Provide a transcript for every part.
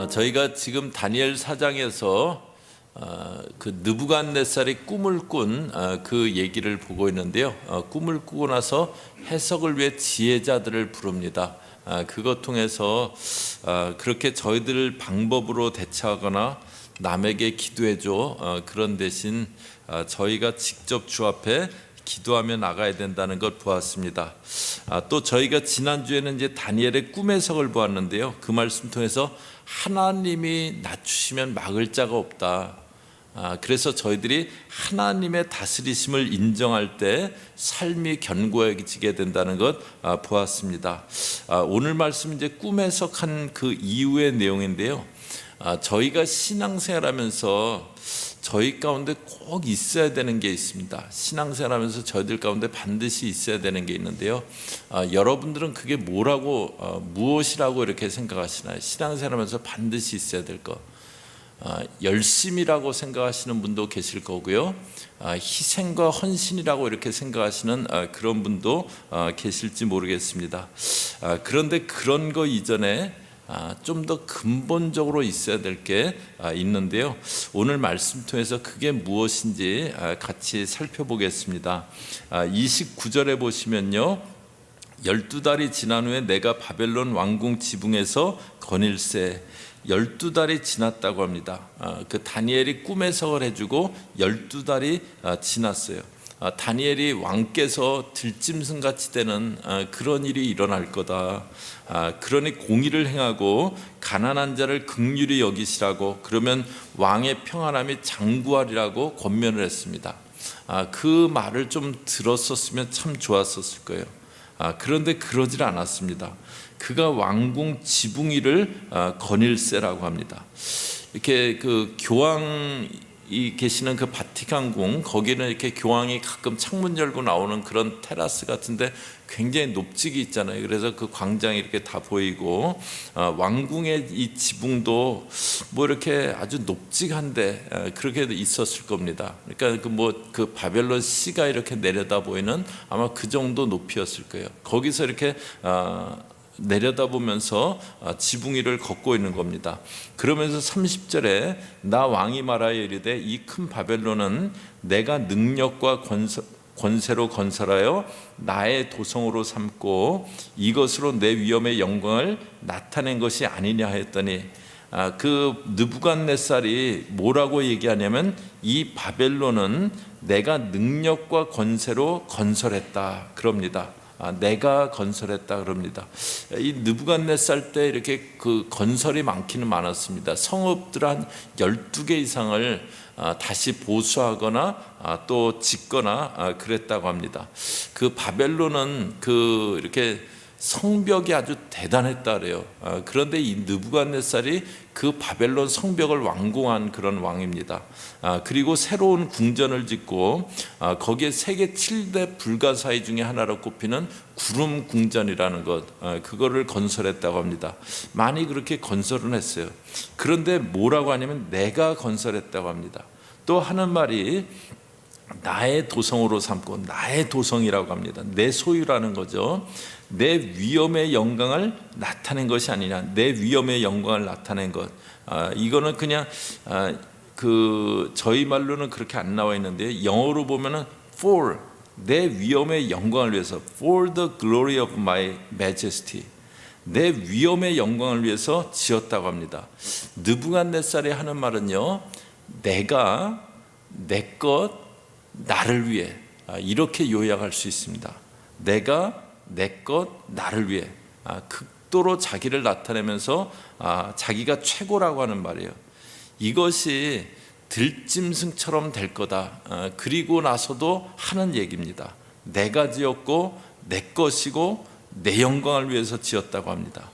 저희가 지금 다니엘 4장에서 그 느부갓네살이 꿈을 꾼 그 얘기를 보고 있는데요. 꿈을 꾸고 나서 해석을 위해 지혜자들을 부릅니다. 그것 통해서 그렇게 저희들 방법으로 대처하거나 남에게 기도해줘 그런 대신 저희가 직접 주 앞에 기도하며 나가야 된다는 것 보았습니다. 또 저희가 지난주에는 이제 다니엘의 꿈 해석을 보았는데요. 그 말씀 통해서 하나님이 낮추시면 막을 자가 없다. 그래서 저희들이 하나님의 다스리심을 인정할 때 삶이 견고해지게 된다는 것 보았습니다. 오늘 말씀 이제 꿈 해석한 그 이후의 내용인데요. 저희가 신앙생활하면서 저희 가운데 꼭 있어야 되는 게 있습니다. 신앙생활하면서 저희들 가운데 반드시 있어야 되는 게 있는데요. 여러분들은 그게 뭐라고 무엇이라고 이렇게 생각하시나요? 신앙생활하면서 반드시 있어야 될 것. 열심이라고 생각하시는 분도 계실 거고요. 희생과 헌신이라고 이렇게 생각하시는 그런 분도 계실지 모르겠습니다. 그런데 그런 거 이전에 좀 더 근본적으로 있어야 될 게 있는데요. 오늘 말씀 통해서 그게 무엇인지 같이 살펴보겠습니다. 29절에 보시면요. 12달이 지난 후에 내가 바벨론 왕궁 지붕에서 거닐세. 12달이 지났다고 합니다. 그 다니엘이 꿈 해석을 해주고 12달이 지났어요. 다니엘이 왕께서 들짐승같이 되는 그런 일이 일어날 거다. 그러니 공의를 행하고 가난한 자를 긍휼히 여기시라고, 그러면 왕의 평안함이 장구하리라고 권면을 했습니다. 그 말을 좀 들었었으면 참 좋았었을 거예요. 그런데 그러질 않았습니다. 그가 왕궁 지붕 위를 거닐세라고 합니다. 이렇게 그 교황이 계시는 그 바티칸궁, 거기는 이렇게 교황이 가끔 창문 열고 나오는 그런 테라스 같은데 굉장히 높직이 있잖아요. 그래서 그 광장이 이렇게 다 보이고, 왕궁의 이 지붕도 뭐 이렇게 아주 높직한데 그렇게 있었을 겁니다. 그러니까 그 바벨론 시가 이렇게 내려다 보이는 아마 그 정도 높이였을 거예요. 거기서 이렇게 내려다보면서 지붕 위를 걷고 있는 겁니다. 그러면서 30절에 나 왕이 말하여 이르되 이 큰 바벨론은 내가 능력과 권세로 건설하여 나의 도성으로 삼고 이것으로 내 위엄의 영광을 나타낸 것이 아니냐 했더니, 그 느부갓네살이 뭐라고 얘기하냐면 이 바벨론은 내가 능력과 권세로 건설했다 그럽니다. 내가 건설했다 그럽니다. 이 느부갓네살 때 이렇게 그 건설이 많기는 많았습니다. 성읍들 한 12개 이상을 다시 보수하거나 또 짓거나 그랬다고 합니다. 그 바벨론은 그 이렇게 성벽이 아주 대단했다 그래요. 그런데 이 느부갓네살이 그 바벨론 성벽을 완공한 그런 왕입니다. 그리고 새로운 궁전을 짓고 거기에 세계 7대 불가사의 중에 하나로 꼽히는 구름 궁전이라는 것, 그거를 건설했다고 합니다. 많이 그렇게 건설은 했어요. 그런데 뭐라고 하냐면 내가 건설했다고 합니다. 또 하는 말이 나의 도성으로 삼고, 나의 도성이라고 합니다. 내 소유라는 거죠. 내 위엄의 영광을 나타낸 것이 아니냐. 내 위엄의 영광을 나타낸 것. 이거는 그냥 그 저희 말로는 그렇게 안 나와 있는데 영어로 보면은 for, 내 위엄의 영광을 위해서, for the glory of my majesty, 내 위엄의 영광을 위해서 지었다고 합니다. 느부갓네살이 하는 말은요, 내가 내 것 나를 위해, 이렇게 요약할 수 있습니다. 내가 내 것 나를 위해, 극도로 자기를 나타내면서 자기가 최고라고 하는 말이에요. 이것이 들짐승처럼 될 거다. 그리고 나서도 하는 얘기입니다. 내가 지었고 내 것이고 내 영광을 위해서 지었다고 합니다.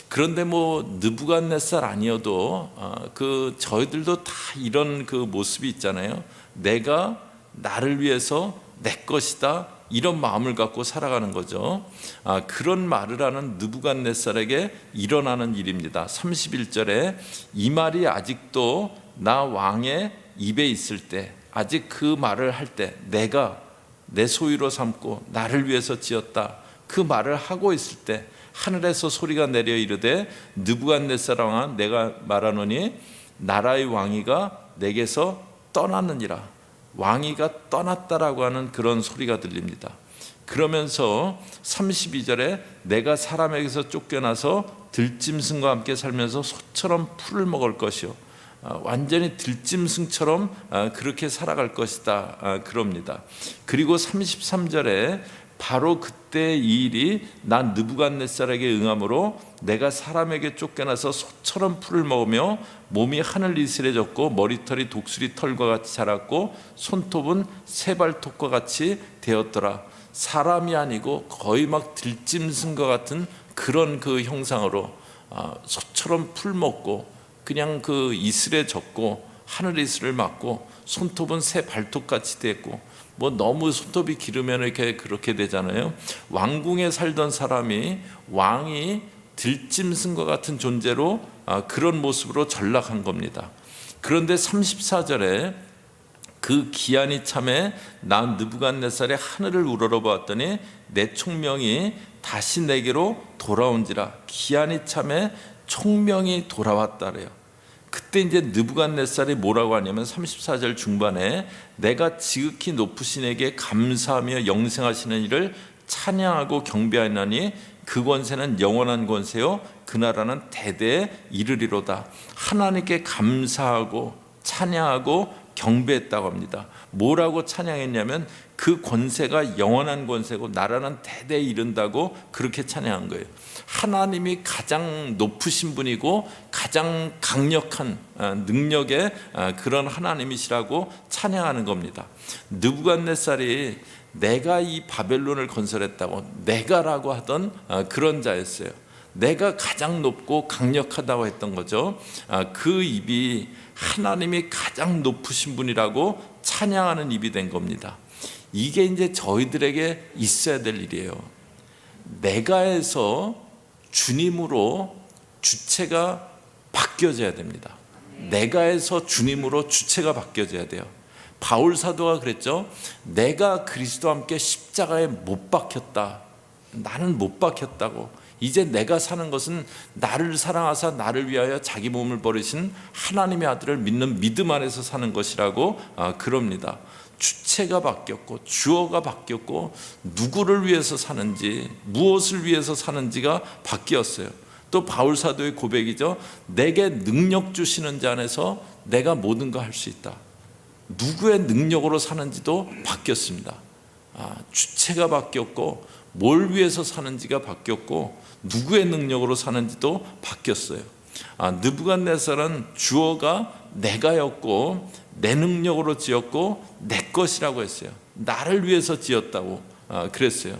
그런데 느부갓네살 아니어도 그 저희들도 다 이런 그 모습이 있잖아요. 내가 나를 위해서 내 것이다, 이런 마음을 갖고 살아가는 거죠. 그런 말을 하는 느부갓네살에게 일어나는 일입니다. 31절에 이 말이 아직도 나 왕의 입에 있을 때, 아직 그 말을 할 때, 내가 내 소유로 삼고 나를 위해서 지었다, 그 말을 하고 있을 때 하늘에서 소리가 내려 이르되 느부갓네살 왕아 내가 말하노니 나라의 왕위가 내게서 떠났느니라. 왕위가 떠났다라고 하는 그런 소리가 들립니다. 그러면서 32절에 내가 사람에게서 쫓겨나서 들짐승과 함께 살면서 소처럼 풀을 먹을 것이요, 완전히 들짐승처럼 그렇게 살아갈 것이다, 그럽니다. 그리고 33절에 바로 그때 이 일이 난 느부갓네살에게 응함으로 내가 사람에게 쫓겨나서 소처럼 풀을 먹으며 몸이 하늘 이슬해졌고 머리털이 독수리 털과 같이 자랐고 손톱은 새발톱과 같이 되었더라. 사람이 아니고 거의 막 들짐승과 같은 그런 그 형상으로 소처럼 풀 먹고 그냥 그 이슬에 젖고 하늘 이슬을 맞고 손톱은 새 발톱같이 됐고, 뭐 너무 손톱이 기르면 이렇게 그렇게 되잖아요. 왕궁에 살던 사람이 왕이 들짐승과 같은 존재로 그런 모습으로 전락한 겁니다. 그런데 34절에 그 기한이 참에 난 느부갓네살의 하늘을 우러러보았더니 내 총명이 다시 내게로 돌아온지라. 기한이 참에 총명이 돌아왔다래요. 그때 이제 느부갓네살이 뭐라고 하냐면 34절 중반에 내가 지극히 높으신에게 감사하며 영생하시는 이를 찬양하고 경배하나니 그 권세는 영원한 권세요 그 나라는 대대에 이르리로다. 하나님께 감사하고 찬양하고 경배했다고 합니다. 뭐라고 찬양했냐면 그 권세가 영원한 권세고 나라는 대대에 이른다고 그렇게 찬양한 거예요. 하나님이 가장 높으신 분이고 가장 강력한 능력의 그런 하나님이시라고 찬양하는 겁니다. 느부갓네살이 내가 이 바벨론을 건설했다고 내가라고 하던 그런 자였어요. 내가 가장 높고 강력하다고 했던 거죠. 그 입이 하나님이 가장 높으신 분이라고 찬양하는 입이 된 겁니다. 이게 이제 저희들에게 있어야 될 일이에요. 내가에서 주님으로 주체가 바뀌어져야 됩니다. 내가에서 주님으로 주체가 바뀌어져야 돼요. 바울 사도가 그랬죠. 내가 그리스도와 함께 십자가에 못 박혔다. 나는 못 박혔다고. 이제 내가 사는 것은 나를 사랑하사 나를 위하여 자기 몸을 버리신 하나님의 아들을 믿는 믿음 안에서 사는 것이라고 그럽니다. 주체가 바뀌었고 주어가 바뀌었고 누구를 위해서 사는지 무엇을 위해서 사는지가 바뀌었어요. 또 바울 사도의 고백이죠. 내게 능력 주시는 자 안에서 내가 모든 거 할 수 있다. 누구의 능력으로 사는지도 바뀌었습니다. 주체가 바뀌었고 뭘 위해서 사는지가 바뀌었고 누구의 능력으로 사는지도 바뀌었어요. 느부갓네살은 주어가 내가였고 내 능력으로 지었고 내 것이라고 했어요. 나를 위해서 지었다고 그랬어요.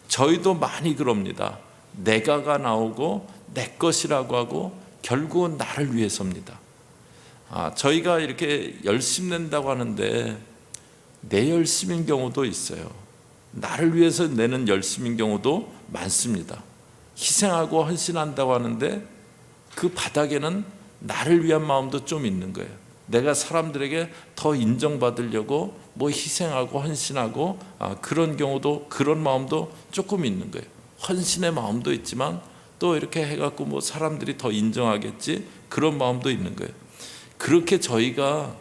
저희도 많이 그럽니다. 내가가 나오고 내 것이라고 하고 결국은 나를 위해서입니다. 저희가 이렇게 열심 낸다고 하는데 내 열심인 경우도 있어요. 나를 위해서 내는 열심인 경우도 많습니다. 희생하고 헌신한다고 하는데 그 바닥에는 나를 위한 마음도 좀 있는 거예요. 내가 사람들에게 더 인정받으려고 뭐 희생하고 헌신하고 그런 경우도 그런 마음도 조금 있는 거예요. 헌신의 마음도 있지만 또 이렇게 해갖고 뭐 사람들이 더 인정하겠지 그런 마음도 있는 거예요. 그렇게 저희가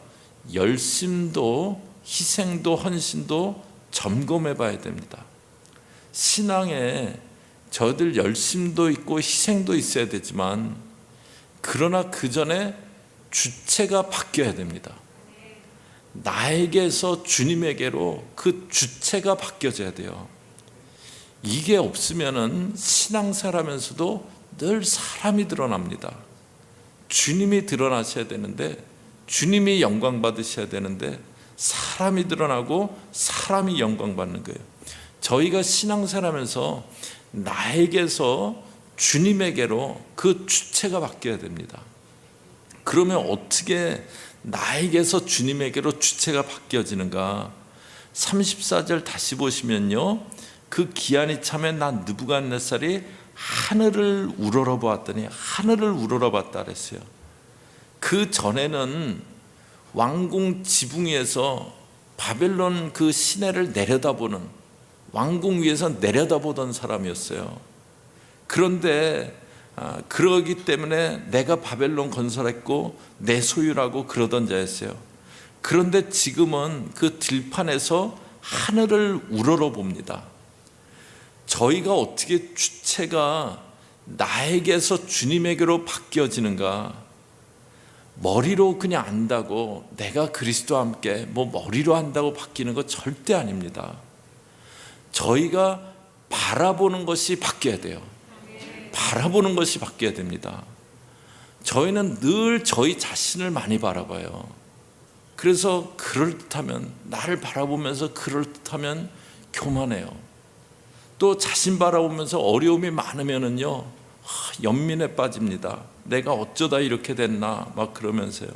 열심도 희생도 헌신도 점검해 봐야 됩니다. 신앙에 저들 열심도 있고 희생도 있어야 되지만 그러나 그 전에 주체가 바뀌어야 됩니다. 나에게서 주님에게로 그 주체가 바뀌어져야 돼요. 이게 없으면은 신앙사라면서도 늘 사람이 드러납니다. 주님이 드러나셔야 되는데 주님이 영광 받으셔야 되는데 사람이 드러나고 사람이 영광 받는 거예요. 저희가 신앙사라면서 나에게서 주님에게로 그 주체가 바뀌어야 됩니다. 그러면 어떻게 나에게서 주님에게로 주체가 바뀌어지는가? 34절 다시 보시면요, 그 기한이 참에 난 느부갓네살이 하늘을 우러러보았더니 하늘을 우러러봤다 그랬어요. 그 전에는 왕궁 지붕 위에서 바벨론 그 시내를 내려다보는 왕궁 위에서 내려다보던 사람이었어요. 그런데 그러기 때문에 내가 바벨론 건설했고 내 소유라고 그러던 자였어요. 그런데 지금은 그 들판에서 하늘을 우러러 봅니다. 저희가 어떻게 주체가 나에게서 주님에게로 바뀌어지는가? 머리로 그냥 안다고, 내가 그리스도와 함께 머리로 한다고 바뀌는 거 절대 아닙니다. 저희가 바라보는 것이 바뀌어야 돼요. 바라보는 것이 바뀌어야 됩니다. 저희는 늘 저희 자신을 많이 바라봐요. 그래서 그럴듯하면, 나를 바라보면서 그럴듯하면 교만해요. 또 자신 바라보면서 어려움이 많으면은요, 연민에 빠집니다. 내가 어쩌다 이렇게 됐나 막 그러면서요.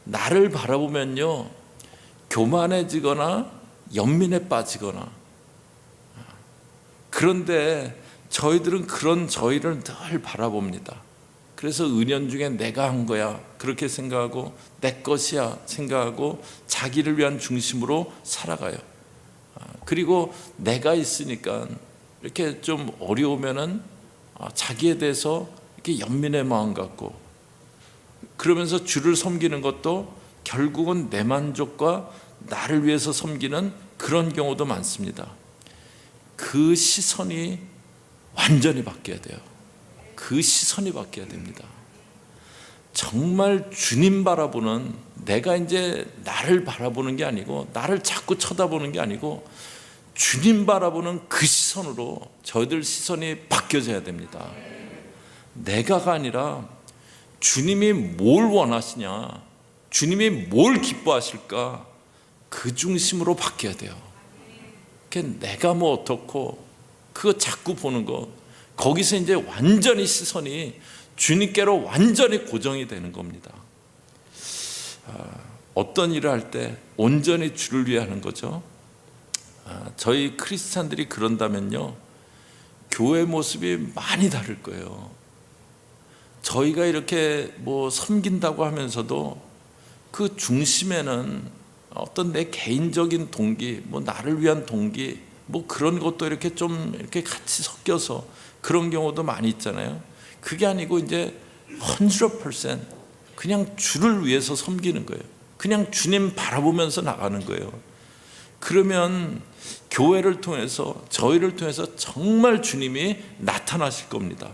나를 바라보면요, 교만해지거나 연민에 빠지거나. 그런데 저희들은 그런 저희를 늘 바라봅니다. 그래서 은연중에 내가 한 거야 그렇게 생각하고, 내 것이야 생각하고, 자기를 위한 중심으로 살아가요. 그리고 내가 있으니까 이렇게 좀 어려우면은 자기에 대해서 이렇게 연민의 마음 갖고, 그러면서 주를 섬기는 것도 결국은 내 만족과 나를 위해서 섬기는 그런 경우도 많습니다. 그 시선이 완전히 바뀌어야 돼요. 그 시선이 바뀌어야 됩니다. 정말 주님 바라보는, 내가 이제 나를 바라보는 게 아니고, 나를 자꾸 쳐다보는 게 아니고, 주님 바라보는 그 시선으로 저희들 시선이 바뀌어져야 됩니다. 내가가 아니라 주님이 뭘 원하시냐, 주님이 뭘 기뻐하실까, 그 중심으로 바뀌어야 돼요. 내가 어떻고 그거 자꾸 보는 것, 거기서 이제 완전히 시선이 주님께로 완전히 고정이 되는 겁니다. 어떤 일을 할 때 온전히 주를 위해 하는 거죠. 저희 크리스찬들이 그런다면요, 교회 모습이 많이 다를 거예요. 저희가 이렇게 섬긴다고 하면서도 그 중심에는 어떤 내 개인적인 동기, 나를 위한 동기, 그런 것도 이렇게 좀 이렇게 같이 섞여서 그런 경우도 많이 있잖아요. 그게 아니고 이제 100% 그냥 주를 위해서 섬기는 거예요. 그냥 주님 바라보면서 나가는 거예요. 그러면 교회를 통해서, 저희를 통해서 정말 주님이 나타나실 겁니다.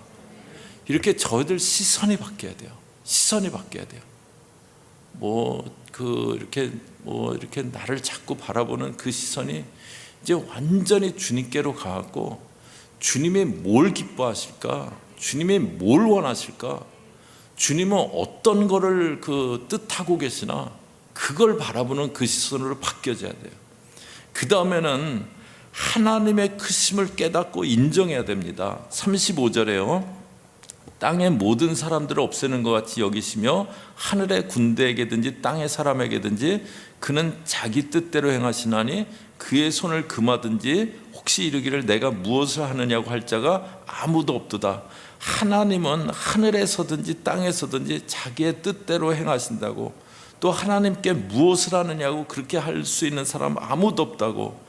이렇게 저희들 시선이 바뀌어야 돼요. 시선이 바뀌어야 돼요. 이렇게 나를 자꾸 바라보는 그 시선이 이제 완전히 주님께로 가고, 주님이 뭘 기뻐하실까, 주님이 뭘 원하실까, 주님은 어떤 거를 뜻하고 계시나, 그걸 바라보는 그 시선으로 바뀌어져야 돼요. 그 다음에는 하나님의 크심을 깨닫고 인정해야 됩니다. 35절에요. 땅의 모든 사람들을 없애는 것 같이 여기시며 하늘의 군대에게든지 땅의 사람에게든지 그는 자기 뜻대로 행하시나니 그의 손을 금하든지 혹시 이르기를 내가 무엇을 하느냐고 할 자가 아무도 없도다. 하나님은 하늘에서든지 땅에서든지 자기의 뜻대로 행하신다고, 또 하나님께 무엇을 하느냐고 그렇게 할 수 있는 사람 아무도 없다고.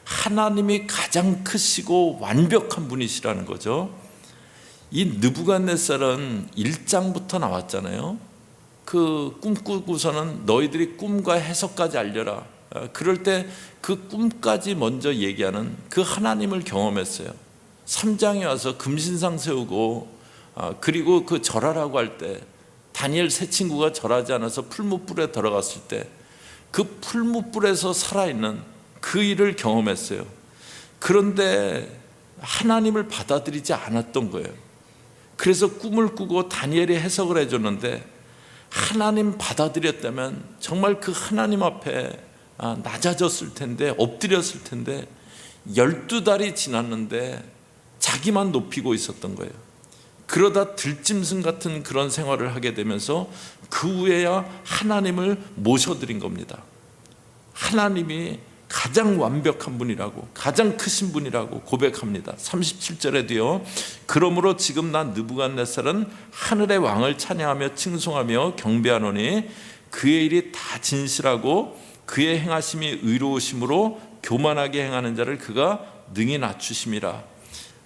하나님이 가장 크시고 완벽한 분이시라는 거죠. 이 느부갓네살은 1장부터 나왔잖아요. 그 꿈꾸고서는 너희들이 꿈과 해석까지 알려라. 그럴 때 그 꿈까지 먼저 얘기하는 그 하나님을 경험했어요. 3장에 와서 금신상 세우고, 그리고 그 절하라고 할 때 다니엘 세 친구가 절하지 않아서 풀무불에 들어갔을 때 그 풀무불에서 살아있는 그 일을 경험했어요. 그런데 하나님을 받아들이지 않았던 거예요. 그래서 꿈을 꾸고 다니엘이 해석을 해줬는데, 하나님 받아들였다면 정말 그 하나님 앞에 낮아졌을 텐데, 엎드렸을 텐데, 12달이 지났는데 자기만 높이고 있었던 거예요. 그러다 들짐승 같은 그런 생활을 하게 되면서 그 후에야 하나님을 모셔드린 겁니다. 하나님이 가장 완벽한 분이라고, 가장 크신 분이라고 고백합니다. 37절에도요. 그러므로 지금 난 느부갓네살은 하늘의 왕을 찬양하며 칭송하며 경배하노니 그의 일이 다 진실하고 그의 행하심이 의로우심으로 교만하게 행하는 자를 그가 능히 낮추심이라.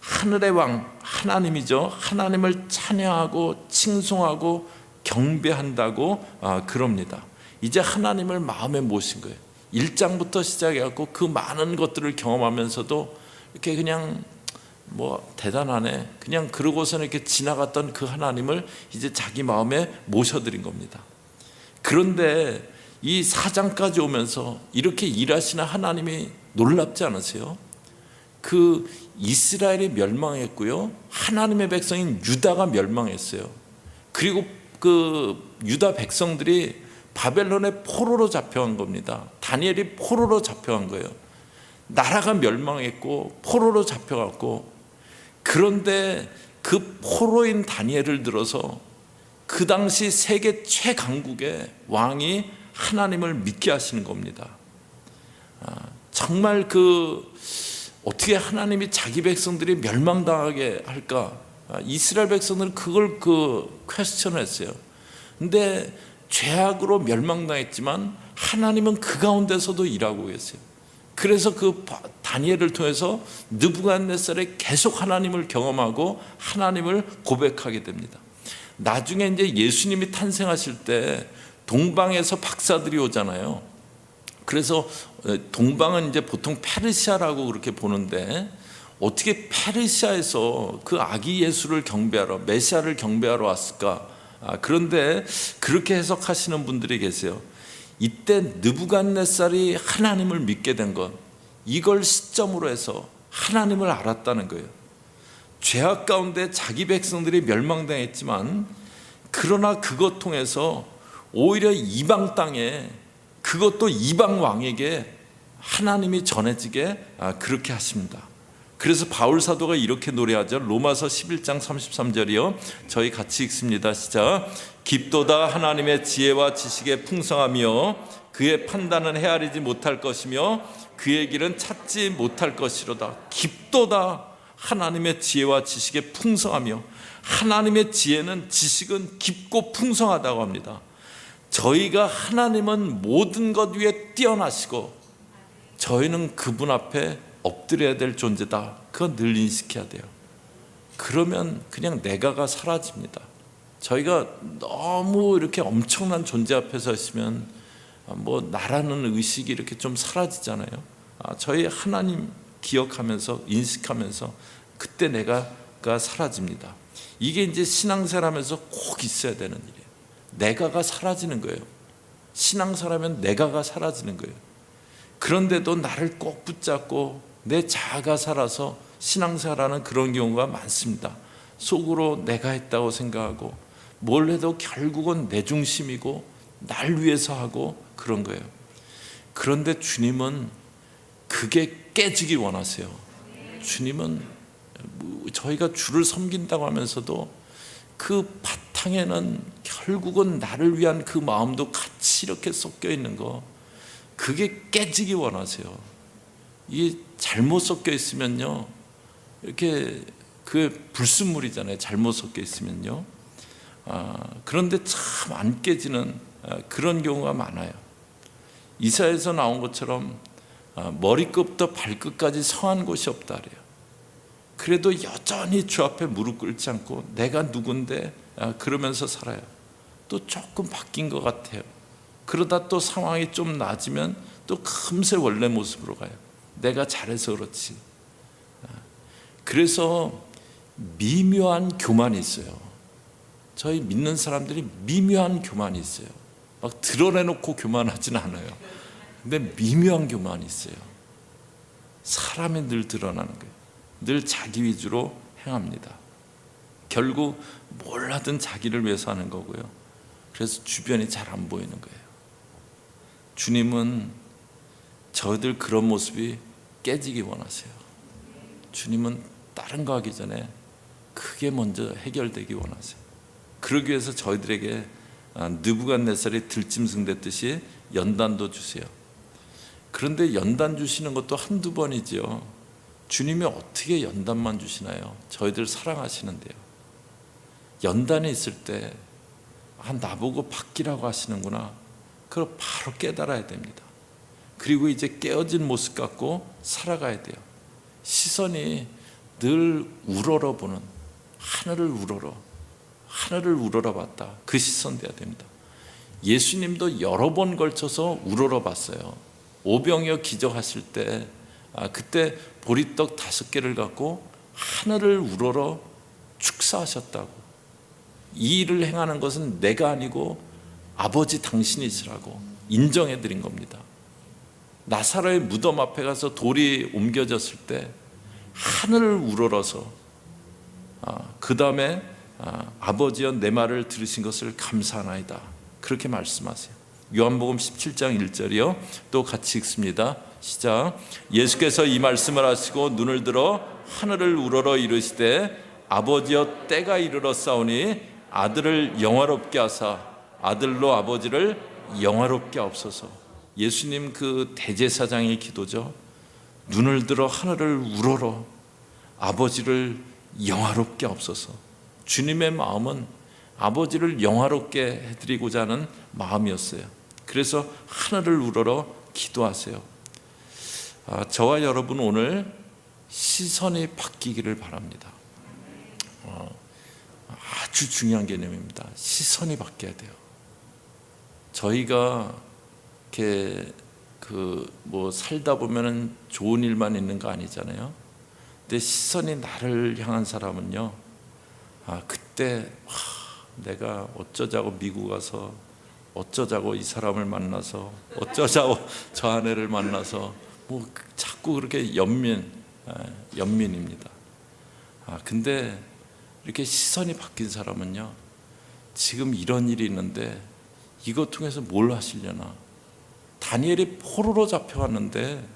하늘의 왕 하나님이죠. 하나님을 찬양하고 칭송하고 경배한다고 그럽니다. 이제 하나님을 마음에 모신 거예요. 1장부터 시작해갖고 그 많은 것들을 경험하면서도 이렇게 그냥 뭐 대단하네 그냥 그러고서는 이렇게 지나갔던 그 하나님을 이제 자기 마음에 모셔드린 겁니다. 그런데 이 4장까지 오면서 이렇게 일하시는 하나님이 놀랍지 않으세요? 그 이스라엘이 멸망했고요, 하나님의 백성인 유다가 멸망했어요. 그리고 그 유다 백성들이 바벨론의 포로로 잡혀간 겁니다. 다니엘이 포로로 잡혀간 거예요. 나라가 멸망했고 포로로 잡혀갔고, 그런데 그 포로인 다니엘을 들어서 그 당시 세계 최강국의 왕이 하나님을 믿게 하시는 겁니다. 정말 어떻게 하나님이 자기 백성들이 멸망당하게 할까? 이스라엘 백성들은 그걸 퀘스천을 했어요. 근데 죄악으로 멸망당했지만 하나님은 그 가운데서도 일하고 계세요. 그래서 그 다니엘을 통해서 느부갓네살이 계속 하나님을 경험하고 하나님을 고백하게 됩니다. 나중에 이제 예수님이 탄생하실 때 동방에서 박사들이 오잖아요. 그래서 동방은 이제 보통 페르시아라고 그렇게 보는데, 어떻게 페르시아에서 그 아기 예수를 경배하러, 메시아를 경배하러 왔을까? 그런데 그렇게 해석하시는 분들이 계세요. 이때 느부갓네살이 하나님을 믿게 된 것, 이걸 시점으로 해서 하나님을 알았다는 거예요. 죄악 가운데 자기 백성들이 멸망당했지만, 그러나 그것 통해서 오히려 이방 땅에, 그것도 이방 왕에게 하나님이 전해지게 그렇게 하십니다. 그래서 바울 사도가 이렇게 노래하죠. 로마서 11장 33절이요. 저희 같이 읽습니다. 시작. 깊도다 하나님의 지혜와 지식에 풍성하며 그의 판단은 헤아리지 못할 것이며 그의 길은 찾지 못할 것이로다. 깊도다 하나님의 지혜와 지식에 풍성하며, 하나님의 지혜는, 지식은 깊고 풍성하다고 합니다. 저희가 하나님은 모든 것 위에 뛰어나시고 저희는 그분 앞에 엎드려야 될 존재다. 그거 늘 인식해야 돼요. 그러면 그냥 내가가 사라집니다. 저희가 너무 이렇게 엄청난 존재 앞에 서 있으면 뭐 나라는 의식이 이렇게 좀 사라지잖아요. 저희 하나님 기억하면서 인식하면서 그때 내가가 사라집니다. 이게 이제 신앙생활하면서 꼭 있어야 되는 일이에요. 내가가 사라지는 거예요. 신앙생활하면 내가가 사라지는 거예요. 그런데도 나를 꼭 붙잡고 내 자아가 살아서 신앙생활하는 그런 경우가 많습니다. 속으로 내가 했다고 생각하고 뭘 해도 결국은 내 중심이고 날 위해서 하고 그런 거예요. 그런데 주님은 그게 깨지기 원하세요. 주님은 저희가 주를 섬긴다고 하면서도 그 바탕에는 결국은 나를 위한 그 마음도 같이 이렇게 섞여 있는 거, 그게 깨지기 원하세요. 이게 잘못 섞여 있으면요, 이렇게 그 불순물이잖아요. 잘못 섞여 있으면요. 그런데 참 안 깨지는 그런 경우가 많아요. 이사야에서 나온 것처럼 머리끝부터 발끝까지 성한 곳이 없다 그래요. 그래도 여전히 주 앞에 무릎 꿇지 않고 내가 누군데 그러면서 살아요. 또 조금 바뀐 것 같아요. 그러다 또 상황이 좀 나아지면 또 금세 원래 모습으로 가요. 내가 잘해서 그렇지. 그래서 미묘한 교만이 있어요. 저희 믿는 사람들이 미묘한 교만이 있어요. 막 드러내놓고 교만하진 않아요. 근데 미묘한 교만이 있어요. 사람이 늘 드러나는 거예요. 늘 자기 위주로 행합니다. 결국 뭘 하든 자기를 위해서 하는 거고요. 그래서 주변이 잘 안 보이는 거예요. 주님은 저희들 그런 모습이 깨지기 원하세요. 주님은 다른 거 하기 전에 그게 먼저 해결되기 원하세요. 그러기 위해서 저희들에게 느부갓네살이 들짐승됐듯이 연단도 주세요. 그런데 연단 주시는 것도 한두 번이죠. 주님이 어떻게 연단만 주시나요? 저희들 사랑하시는데요. 연단이 있을 때 나보고 바뀌라고 하시는구나, 그걸 바로 깨달아야 됩니다. 그리고 이제 깨어진 모습 갖고 살아가야 돼요. 시선이 늘 우러러보는, 하늘을 우러러 봤다, 그 시선 돼야 됩니다. 예수님도 여러 번 걸쳐서 우러러 봤어요. 오병이어 기적하실 때 그때 보리떡 5개를 갖고 하늘을 우러러 축사하셨다고. 이 일을 행하는 것은 내가 아니고 아버지 당신이시라고 인정해 드린 겁니다. 나사로의 무덤 앞에 가서 돌이 옮겨졌을 때 하늘을 우러러서 그 다음에 아버지여 내 말을 들으신 것을 감사하나이다, 그렇게 말씀하세요. 요한복음 17장 1절이요. 또 같이 읽습니다. 시작. 예수께서 이 말씀을 하시고 눈을 들어 하늘을 우러러 이르시되 아버지여 때가 이르렀사오니 아들을 영화롭게 하사 아들로 아버지를 영화롭게 하옵소서. 예수님 그 대제사장의 기도죠. 눈을 들어 하늘을 우러러 아버지를 영화롭게 하옵소서. 주님의 마음은 아버지를 영화롭게 해드리고자 하는 마음이었어요. 그래서 하늘을 우러러 기도하세요. 저와 여러분 오늘 시선이 바뀌기를 바랍니다. 아주 중요한 개념입니다. 시선이 바뀌어야 돼요. 저희가 이렇게 살다 보면은 좋은 일만 있는 거 아니잖아요. 근데 시선이 나를 향한 사람은요, 그때 내가 어쩌자고 미국 가서, 어쩌자고 이 사람을 만나서, 어쩌자고 저 아내를 만나서 자꾸 그렇게 연민입니다. 근데 이렇게 시선이 바뀐 사람은요, 지금 이런 일이 있는데 이것 통해서 뭘 하시려나. 다니엘이 포로로 잡혀갔는데,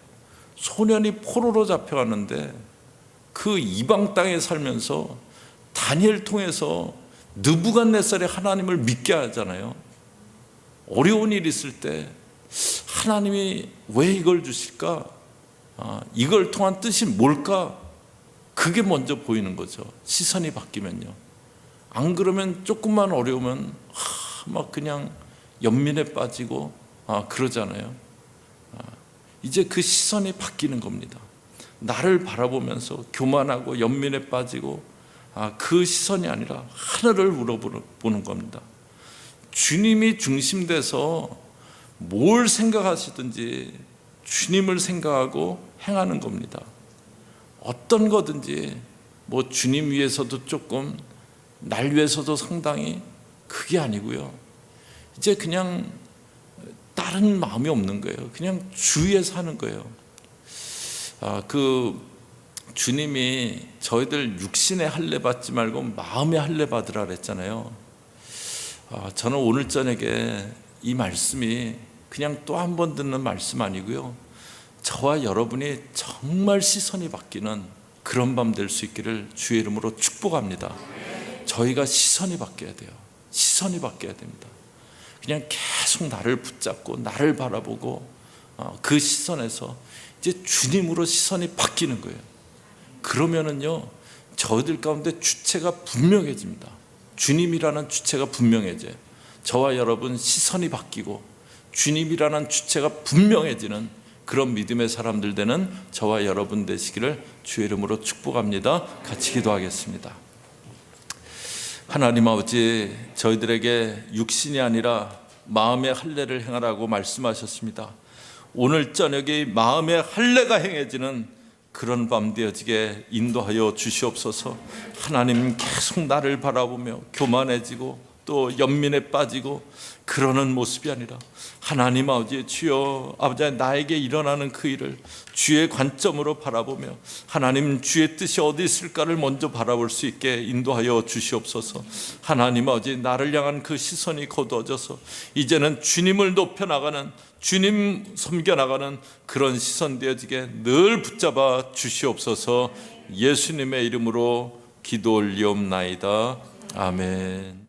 소년이 포로로 잡혀갔는데 그 이방 땅에 살면서 다니엘 통해서 느부갓네살이 하나님을 믿게 하잖아요. 어려운 일이 있을 때 하나님이 왜 이걸 주실까? 이걸 통한 뜻이 뭘까? 그게 먼저 보이는 거죠. 시선이 바뀌면요. 안 그러면 조금만 어려우면 막 그냥 연민에 빠지고 그러잖아요. 이제 그 시선이 바뀌는 겁니다. 나를 바라보면서 교만하고 연민에 빠지고 그 시선이 아니라 하늘을 우러보는 겁니다. 주님이 중심돼서 뭘 생각하시든지 주님을 생각하고 행하는 겁니다. 어떤 거든지 주님 위해서도 조금, 날 위해서도 상당히, 그게 아니고요. 이제 그냥 다른 마음이 없는 거예요. 그냥 주위에 사는 거예요. 주님이 저희들 육신의 할례 받지 말고 마음의 할례 받으라 그랬잖아요. 저는 오늘 저녁에 이 말씀이 그냥 또 한 번 듣는 말씀 아니고요, 저와 여러분이 정말 시선이 바뀌는 그런 밤 될 수 있기를 주의 이름으로 축복합니다. 저희가 시선이 바뀌어야 돼요. 시선이 바뀌어야 됩니다. 그냥 계속 나를 붙잡고 나를 바라보고 그 시선에서 이제 주님으로 시선이 바뀌는 거예요. 그러면은요, 저희들 가운데 주체가 분명해집니다. 주님이라는 주체가 분명해져요. 저와 여러분 시선이 바뀌고 주님이라는 주체가 분명해지는 그런 믿음의 사람들 되는 저와 여러분 되시기를 주의 이름으로 축복합니다. 같이 기도하겠습니다. 하나님 아버지, 저희들에게 육신이 아니라 마음의 할례를 행하라고 말씀하셨습니다. 오늘 저녁에 마음의 할례가 행해지는 그런 밤 되어지게 인도하여 주시옵소서. 하나님, 계속 나를 바라보며 교만해지고 또 연민에 빠지고 그러는 모습이 아니라 하나님 아버지, 주여 아버지, 나에게 일어나는 그 일을 주의 관점으로 바라보며 하나님 주의 뜻이 어디 있을까를 먼저 바라볼 수 있게 인도하여 주시옵소서. 하나님 아버지, 나를 향한 그 시선이 거두어져서 이제는 주님을 높여나가는, 주님 섬겨나가는 그런 시선 되어지게 늘 붙잡아 주시옵소서. 예수님의 이름으로 기도 올리옵나이다. 아멘.